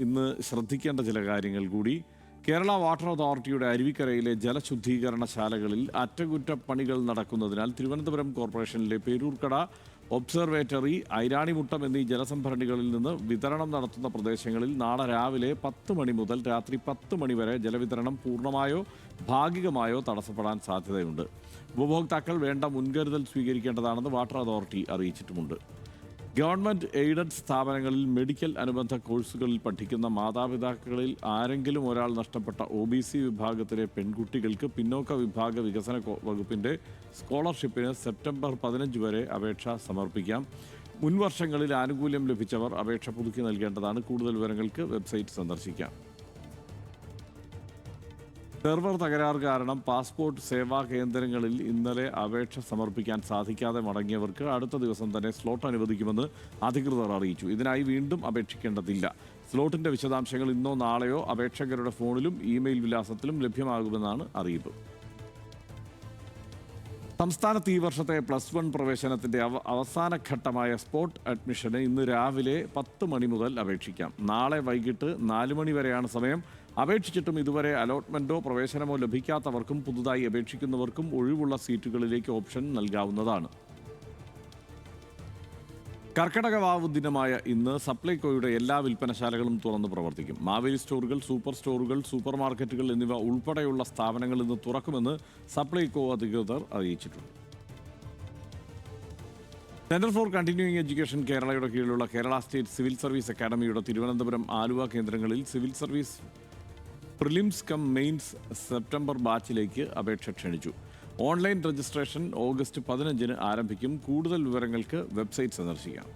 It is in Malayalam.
ഇന്ന് ശ്രദ്ധിക്കേണ്ട ചില കാര്യങ്ങൾ കൂടി. കേരള വാട്ടർ അതോറിറ്റിയുടെ അരുവിക്കരയിലെ ജലശുദ്ധീകരണശാലകളിൽ അറ്റകുറ്റപ്പണികൾ നടക്കുന്നതിനാൽ തിരുവനന്തപുരം കോർപ്പറേഷനിലെ പേരൂർക്കട, ഒബ്സർവേറ്ററി, ഐരാണിമുട്ടം എന്നീ ജലസംഭരണികളിൽ നിന്ന് വിതരണം നടത്തുന്ന പ്രദേശങ്ങളിൽ നാളെ രാവിലെ 10 മണി മുതൽ രാത്രി 10 മണി വരെ ജലവിതരണം പൂർണ്ണമായോ ഭാഗികമായോ തടസ്സപ്പെടാൻ സാധ്യതയുണ്ട്. ഉപഭോക്താക്കൾ വേണ്ട മുൻകരുതൽ സ്വീകരിക്കേണ്ടതാണെന്ന് വാട്ടർ അതോറിറ്റി അറിയിച്ചിട്ടുമുണ്ട്. ഗവൺമെൻറ് എയ്ഡഡ് സ്ഥാപനങ്ങളിൽ മെഡിക്കൽ അനുബന്ധ കോഴ്സുകളിൽ പഠിക്കുന്ന മാതാപിതാക്കളിൽ ആരെങ്കിലും ഒരാൾ നഷ്ടപ്പെട്ട OBC വിഭാഗത്തിലെ പെൺകുട്ടികൾക്ക് പിന്നോക്ക വിഭാഗ വികസന വകുപ്പിൻ്റെ സ്കോളർഷിപ്പിന് സെപ്റ്റംബർ 15 വരെ അപേക്ഷ സമർപ്പിക്കാം. മുൻവർഷങ്ങളിൽ ആനുകൂല്യം ലഭിച്ചവർ അപേക്ഷ പുതുക്കി നൽകേണ്ടതാണ്. കൂടുതൽ വിവരങ്ങൾക്ക് വെബ്സൈറ്റ് സന്ദർശിക്കാം. സെർവർ തകരാറ് കാരണം പാസ്പോർട്ട് സേവാ കേന്ദ്രങ്ങളിൽ ഇന്നലെ അപേക്ഷ സമർപ്പിക്കാൻ സാധിക്കാതെ മടങ്ങിയവർക്ക് അടുത്ത ദിവസം തന്നെ സ്ലോട്ട് അനുവദിക്കുമെന്ന് അധികൃതർ അറിയിച്ചു. ഇതിനായി വീണ്ടും അപേക്ഷിക്കേണ്ടതില്ല. സ്ലോട്ടിന്റെ വിശദാംശങ്ങൾ ഇന്നോ നാളെയോ അപേക്ഷകരുടെ ഫോണിലും ഇമെയിൽ വിലാസത്തിലും ലഭ്യമാകുമെന്നാണ് അറിയിപ്പ്. സംസ്ഥാനത്ത് ഈ വർഷത്തെ +1 പ്രവേശനത്തിന്റെ അവസാനഘട്ടമായ സ്പോട്ട് അഡ്മിഷന് ഇന്ന് രാവിലെ 10 മണി മുതൽ അപേക്ഷിക്കാം. നാളെ വൈകിട്ട് 4 മണി വരെയാണ് സമയം. അപേക്ഷിച്ചിട്ടും ഇതുവരെ അലോട്ട്മെന്റോ പ്രവേശനമോ ലഭിക്കാത്തവർക്കും പുതുതായി അപേക്ഷിക്കുന്നവർക്കും ഒഴിവുള്ള സീറ്റുകളിലേക്ക് ഓപ്ഷൻ നൽകാവുന്നതാണ്. കർക്കിടക വാവ് ദിനമായ ഇന്ന് സപ്ലൈകോയുടെ എല്ലാ വിൽപ്പനശാലകളും തുറന്ന് പ്രവർത്തിക്കും. മാവേലി സ്റ്റോറുകൾ, സൂപ്പർ സ്റ്റോറുകൾ, സൂപ്പർ മാർക്കറ്റുകൾ എന്നിവ ഉൾപ്പെടെയുള്ള സ്ഥാപനങ്ങൾ ഇന്ന് തുറക്കുമെന്ന് സപ്ലൈകോ അധികൃതർ അറിയിച്ചിട്ടുണ്ട്. സെന്റർ ഫോർ കണ്ടിന്യൂയിങ് എഡ്യൂക്കേഷൻ കേരളയുടെ കീഴിലുള്ള കേരള സ്റ്റേറ്റ് സിവിൽ സർവീസ് അക്കാദമിയുടെ തിരുവനന്തപുരം, ആലുവ കേന്ദ്രങ്ങളിൽ civil service prelims cum mains September ബാച്ചിലേക്ക് അപേക്ഷ ക്ഷണിച്ചു. ഓൺലൈൻ രജിസ്ട്രേഷൻ ഓഗസ്റ്റ് 15 ആരംഭിക്കും. കൂടുതൽ വിവരങ്ങൾക്ക് വെബ്സൈറ്റ് സന്ദർശിക്കാം.